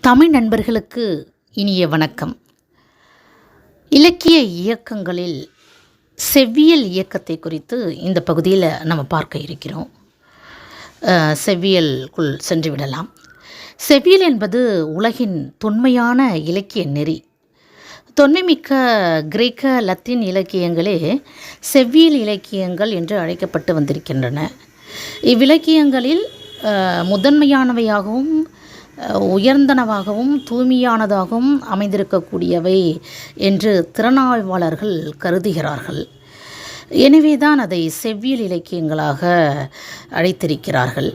தமிழ் நண்பர்களுக்கு இனிய வணக்கம். இலக்கிய இயக்கங்களில் செவ்வியல் இயக்கத்தை குறித்து இந்த பகுதியில் நம்ம பார்க்க இருக்கிறோம். செவ்வியலுக்குள் சென்று விடலாம். செவ்வியல் என்பது உலகின் தொன்மையான இலக்கிய நெறி. தொன்மைமிக்க கிரேக்க லத்தீன் இலக்கியங்களே செவ்வியல் இலக்கியங்கள் என்று அழைக்கப்பட்டு வந்திருக்கின்றன. இவ்விலக்கியங்களில் முதன்மையானவையாகவும் உயர்ந்தனவாகவும் தூய்மையானதாகவும் அமைந்திருக்கக்கூடியவை என்று திறனாய்வாளர்கள் கருதுகிறார்கள். எனவேதான் அதை செவ்வியல் இலக்கியங்களாக அழைத்திருக்கிறார்கள்.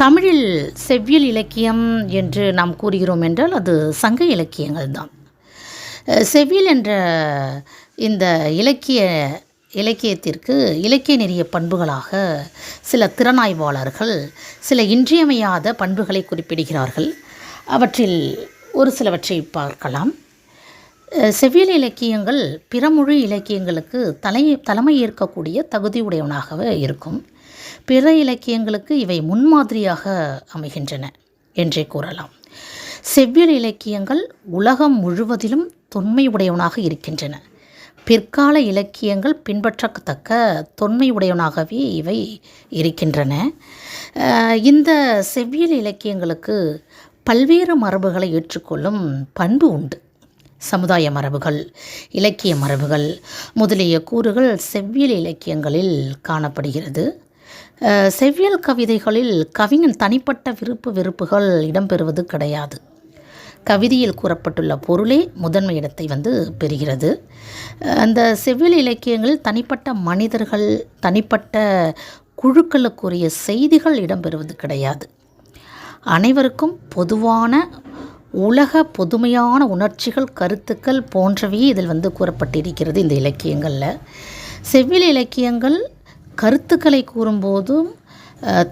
தமிழில் செவ்வியல் இலக்கியம் என்று நாம் கூறுகிறோம் என்றால் அது சங்க இலக்கியங்கள் தான். செவ்வியல் என்ற இந்த இலக்கியத்திற்கு இலக்கிய நெறிய பண்புகளாக சில திறனாய்வாளர்கள் சில இன்றியமையாத பண்புகளை குறிப்பிடுகிறார்கள். அவற்றில் ஒரு சிலவற்றை பார்க்கலாம். செவ்வியல் இலக்கியங்கள் பிறமொழி இலக்கியங்களுக்கு தலைமை ஏற்கக்கூடிய தகுதியுடையவனாகவே இருக்கும். பிற இலக்கியங்களுக்கு இவை முன்மாதிரியாக அமைகின்றன என்றே கூறலாம். செவ்வியல் இலக்கியங்கள் உலகம் முழுவதிலும் தொன்மையுடையவனாக இருக்கின்றன. பிற்கால இலக்கியங்கள் பின்பற்றத்தக்க தொன்மையுடையவனாகவே இவை இருக்கின்றன. இந்த செவ்வியல் இலக்கியங்களுக்கு பல்வேறு மரபுகளை ஏற்றுக்கொள்ளும் பண்பு உண்டு. சமுதாய மரபுகள், இலக்கிய மரபுகள் முதலிய கூறுகள் செவ்வியல் இலக்கியங்களில் காணப்படுகிறது. செவ்வியல் கவிதைகளில் கவிஞன் தனிப்பட்ட வெறுப்புகள் இடம்பெறுவது கிடையாது. கவிதையில் கூறப்பட்டுள்ள பொருளே முதன்மை இடத்தை பெறுகிறது. அந்த செவ்வியல் இலக்கியங்களில் தனிப்பட்ட மனிதர்கள், தனிப்பட்ட குழுக்களுக்குரிய செய்திகள் இடம்பெறுவது கிடையாது. அனைவருக்கும் பொதுவான உலக பொதுமையான உணர்ச்சிகள், கருத்துக்கள் போன்றவையே இதில் கூறப்பட்டிருக்கிறது. இந்த இலக்கியங்களில் செவ்வியல் இலக்கியங்கள் கருத்துக்களை கூறும்போதும்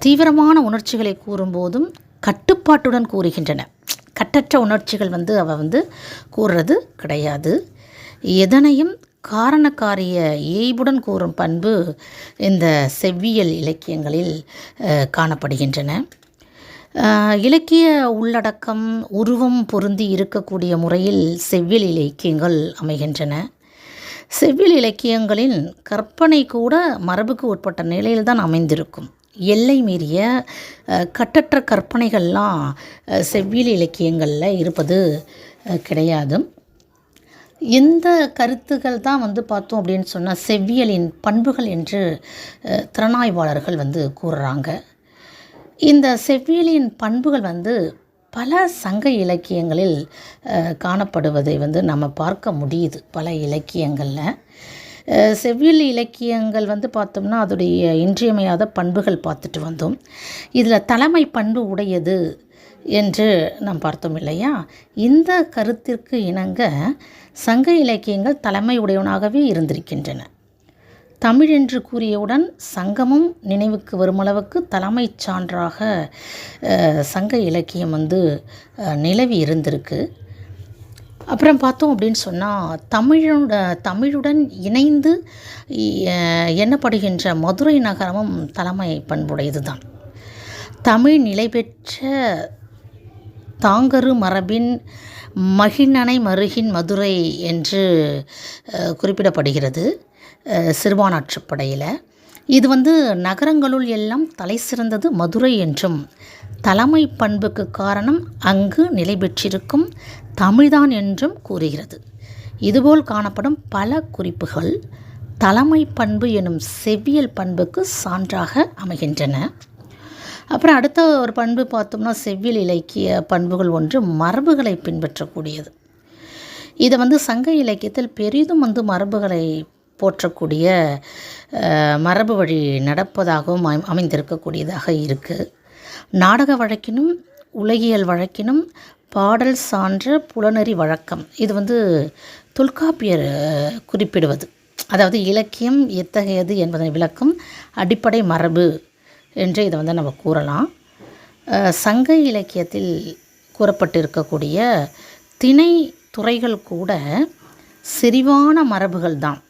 தீவிரமான உணர்ச்சிகளை கூறும்போதும் கட்டுப்பாட்டுடன் கூறுகின்றன. கட்டற்ற உணர்ச்சிகள் அவ கூறுறது கிடையாது. எதனையும் காரணக்காரிய ஏய்புடன் கூறும் பண்பு இந்த செவ்வியல் இலக்கியங்களில் காணப்படுகின்றன. இலக்கிய உள்ளடக்கம் உருவம் பொருந்தி இருக்கக்கூடிய முறையில் செவ்வியல் இலக்கியங்கள் அமைகின்றன. செவ்வியல் இலக்கியங்களின் கற்பனை கூட மரபுக்கு உட்பட்ட நிலையில்தான் அமைந்திருக்கும். எல்லை மீறிய கட்டற்ற கற்பனைகள்லாம் செவ்வியல் இலக்கியங்களில் இருப்பது கிடையாது. இந்த கருத்துக்கள் தான் பார்த்தோம் அப்படின்னு சொன்னால் செவ்வியலின் பண்புகள் என்று திறனாய்வாளர்கள் கூறுறாங்க. இந்த செவ்வியலின் பண்புகள் பல சங்க இலக்கியங்களில் காணப்படுவதை நம்ம பார்க்க முடியுது. பல இலக்கியங்களில் செவ்வியல் இலக்கியங்கள் பார்த்தோம்னா அதோடைய இன்றியமையாத பண்புகள் பார்த்துட்டு வந்தோம். இதில் தலைமை பண்பு உடையது என்று நாம் பார்த்தோம் இல்லையா? இந்த கருத்திற்கு இணங்க சங்க இலக்கியங்கள் தலைமை உடையவனாகவே இருந்திருக்கின்றன. தமிழ் என்று கூறியவுடன் சங்கமும் நினைவுக்கு வருமளவுக்கு தலைமை சான்றாக சங்க இலக்கியம் நிலவி இருந்திருக்கு. அப்புறம் பார்த்தோம் அப்படின்னு சொன்னால் தமிழுடன் இணைந்து எண்ணப்படுகின்ற மதுரை நகரமும் தலைமை பண்புடையது தான். தமிழ் நிலை பெற்ற தாங்கரு மரபின் மகிழ்நனை மருகின் மதுரை என்று குறிப்பிடப்படுகிறது சிறுபானாற்றுப்படையில். இது நகரங்களுள் எல்லாம் தலை சிறந்தது மதுரை என்றும், தலைமை பண்புக்கு காரணம் அங்கு நிலை பெற்றிருக்கும் தமிழ்தான் என்றும் கூறுகிறது. இதுபோல் காணப்படும் பல குறிப்புகள் தலைமை பண்பு எனும் செவ்வியல் பண்புக்கு சான்றாக அமைகின்றன. அப்புறம் அடுத்த ஒரு பண்பு பார்த்தோம்னா செவ்வியல் இலக்கிய பண்புகள் ஒன்று மரபுகளை பின்பற்றக்கூடியது. இதை சங்க இலக்கியத்தில் பெரிதும் மரபுகளை போற்றக்கூடிய மரபு வழி நடப்பதாகவும் அமைந்திருக்கக்கூடியதாக இருக்குது. நாடக வழக்கினும் உலகியல் வழக்கினும் பாடல் சான்ற புலனறி வழக்கம் இது தொல்காப்பியர் குறிப்பிடுவது. அதாவது இலக்கியம் எத்தகையது என்பதை விளக்கும் அடிப்படை மரபு என்று இதை நம்ம கூறலாம். சங்க இலக்கியத்தில் கூறப்பட்டிருக்கக்கூடிய திணை துறைகள் கூட செறிவான மரபுகள் தான்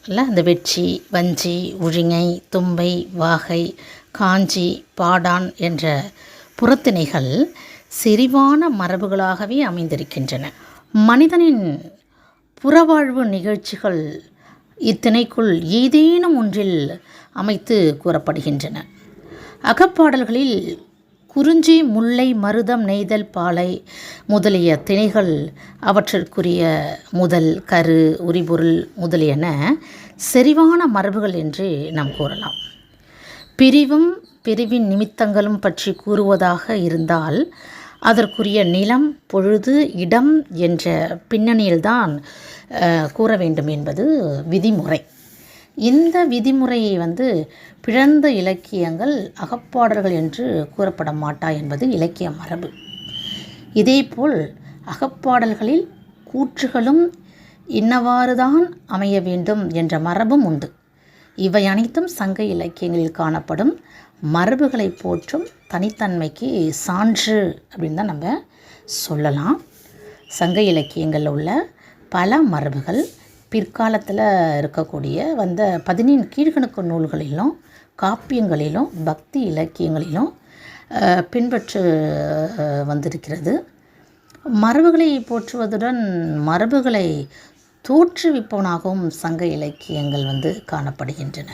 இல்லை. இந்த வெட்சி, வஞ்சி, உழிஞை, தும்பை, வாகை, காஞ்சி, பாடான் என்ற புறத்திணைகள் செறிவான மரபுகளாகவே அமைந்திருக்கின்றன. மனிதனின் புறவாழ்வு நிகழ்ச்சிகள் இத்திணைக்குள் ஏதேனும் ஒன்றில் அமைத்து கூறப்படுகின்றன. அகப்பாடல்களில் குறிஞ்சி, முல்லை, மருதம், நெய்தல், பாலை முதலிய திணைகள் அவற்றிற்குரிய முதல், கரு, உரிபொருள் முதலியன செறிவான மரபுகள் என்று நாம் கூறலாம். பிரிவும் பிரிவின் நிமித்தங்களும் பற்றி கூறுவதாக இருந்தால் அதற்குரிய நிலம், பொழுது, இடம் என்ற பின்னணியில்தான் கூற வேண்டும் என்பது விதிமுறை. இந்த விதிமுறையை பிறந்த இலக்கியங்கள் அகப்பாடல்கள் என்று கூறப்பட மாட்டா என்பது இலக்கிய மரபு. இதேபோல் அகப்பாடல்களில் கூற்றுகளும் இன்னவாறுதான் அமைய வேண்டும் என்ற மரபும் உண்டு. இவை அனைத்தும் சங்க இலக்கியங்களில் காணப்படும் மரபுகளை போற்றும் தனித்தன்மைக்கு சான்று அப்படின்னு தான் நம்ம சொல்லலாம். சங்க இலக்கியங்களில் உள்ள பல மரபுகள் பிற்காலத்தில் இருக்கக்கூடிய 17 கீழ்கணக்கு நூல்களிலும், காப்பியங்களிலும், பக்தி இலக்கியங்களிலும் பின்பற்று வந்திருக்கிறது. மரபுகளை போற்றுவதுடன் மரபுகளை தோற்றுவிப்பவனாகவும் சங்க இலக்கியங்கள் காணப்படுகின்றன.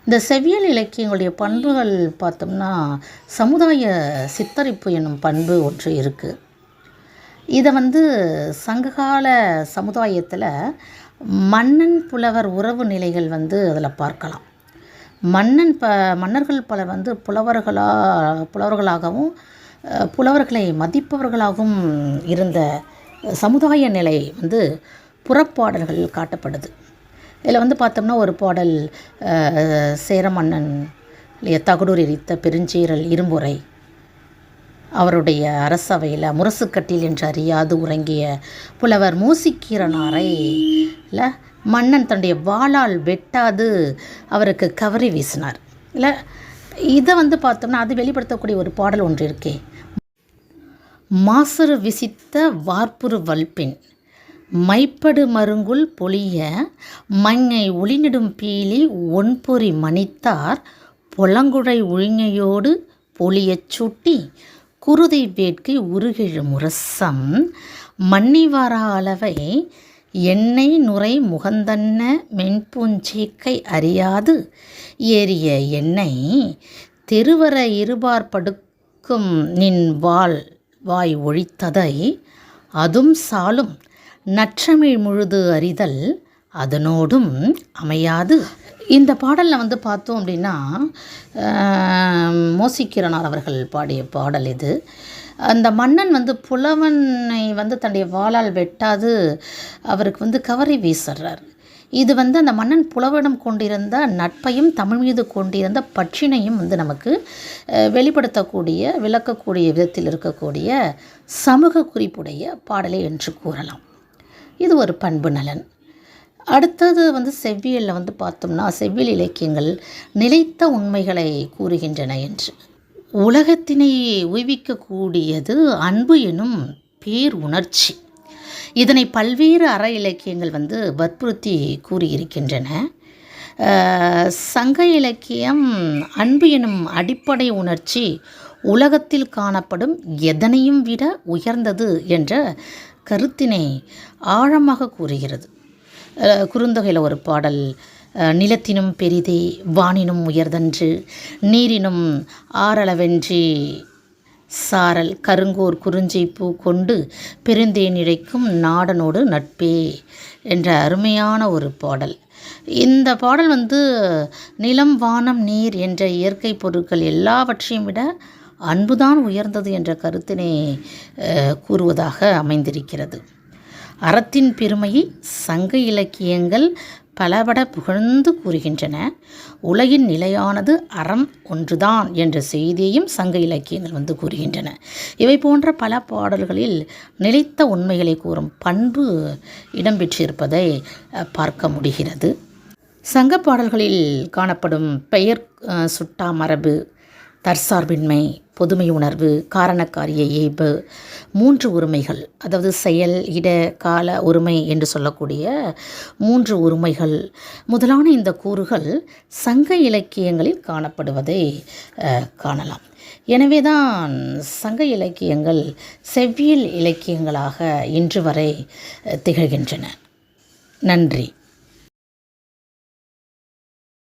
இந்த செவ்வியல் இலக்கியங்களுடைய பண்புகள் பார்த்தோம்னா சமுதாய சித்தரிப்பு என்னும் பண்பு ஒன்று இருக்குது. இதை சங்ககால சமுதாயத்தில் மன்னன் புலவர் உறவு நிலைகள் அதில் பார்க்கலாம். மன்னர்கள் பலர் புலவர்களாகவும் புலவர்களை மதிப்பவர்களாகவும் இருந்த சமுதாய நிலை புறப்பாடல்கள் காட்டப்படுது. இதில் பார்த்தோம்னா ஒரு பாடல் சேர மன்னன் தகடூர் எரித்த பெருஞ்சீரல் இரும்புரை, அவருடைய அரசவையில் முரசுக்கட்டில் என்று அறியாது உறங்கிய புலவர் மூசிக்கீரனாரை மன்னன் தன்னுடைய வாளால் வெட்டாது அவருக்கு கவரி வீசினார். இல்லை இதை பார்த்தோம்னா அது வெளிப்படுத்தக்கூடிய ஒரு பாடல் ஒன்று இருக்கே. மாசறு விசித்த வார்ப்புரு வல்பின் மைப்படு மருங்குல் பொலிய மங்கை ஒளிநெடும் பீலி ஒன்பொறி மணித்தார் பொலங்குழை ஒழிஞையோடு பொலியச் சூட்டி குருதை வேட்கை உருகெழு முரசம் மன்னிவாரா அளவை எண்ணெய் நுரை முகந்தன்ன மென்பூஞ்சேக்கை அறியாது ஏறிய எண்ணெய் தெருவர இருபார் படுக்கும் நின் வாய் ஒழித்ததை அதும் சாலும் நற்றமிழ் முழுது அறிதல் அதனோடும் அமையாது. இந்த பாடலில் பார்த்தோம் அப்படின்னா மோசிக்கிரனார் அவர்கள் பாடிய பாடல் இது. அந்த மன்னன் புலவனை தன்னுடைய வாளால் வெட்டாது அவருக்கு கவரி வீசுறார். இது அந்த மன்னன் புலவனிடம் கொண்டிருந்த நட்பையும் தமிழ் மீது கொண்டிருந்த பற்றினையும் நமக்கு வெளிப்படுத்தக்கூடிய, விளக்கக்கூடிய விதத்தில் இருக்கக்கூடிய சமூக குறிப்புடைய பாடலை என்று கூறலாம். இது ஒரு பண்பு நலன். அடுத்தது செவ்வியலில் பார்த்தோம்னா செவ்வியல் இலக்கியங்கள் நிலைத்த உண்மைகளை கூறுகின்றன என்று. உலகத்தினை உய்விக்கக்கூடியது அன்பு எனும் பேர் உணர்ச்சி. இதனை பல்வேறு அற இலக்கியங்கள் வற்புறுத்தி கூறியிருக்கின்றன. சங்க இலக்கியம் அன்பு எனும் அடிப்படை உணர்ச்சி உலகத்தில் காணப்படும் எதனையும் விட உயர்ந்தது என்ற கருத்தினை ஆழமாக கூறுகிறது. குறுந்தொகையில் ஒரு பாடல், நிலத்தினும் பெரிதே வானினும் உயர்தன்று நீரினும் ஆரளவென்றி சாரல் கருங்கோர் குறிஞ்சி பூ கொண்டு பெருந்தேன் இழைக்கும் நாடனோடு நட்பே என்ற அருமையான ஒரு பாடல். இந்த பாடல் நிலம், வானம், நீர் என்ற இயற்கை பொருட்கள் எல்லாவற்றையும் விட அன்புதான் உயர்ந்தது என்ற கருத்தினை கூறுவதாக அமைந்திருக்கிறது. அறத்தின் பெருமையை சங்க இலக்கியங்கள் பலபட புகழ்ந்து கூறுகின்றன. உலகின் நிலையானது அறம் ஒன்றுதான் என்ற செய்தியையும் சங்க இலக்கியங்கள் கூறுகின்றன. இவை போன்ற பல பாடல்களில் நிலைத்த உண்மைகளை கூறும் பண்பு இடம்பெற்றிருப்பதை பார்க்க முடிகிறது. சங்க பாடல்களில் காணப்படும் பெயர் சுட்டா மரபு, தற்சார்பின்மை, பொதுமை உணர்வு, காரணக்காரிய இயல்பு, 3 உரிமைகள், அதாவது செயல், இட, கால உரிமை என்று சொல்லக்கூடிய 3 உரிமைகள் முதலான இந்த கூறுகள் சங்க இலக்கியங்களில் காணப்படுவதை காணலாம். எனவே தான் சங்க இலக்கியங்கள் செவ்வியல் இலக்கியங்களாக இன்று வரை திகழ்கின்றன. நன்றி.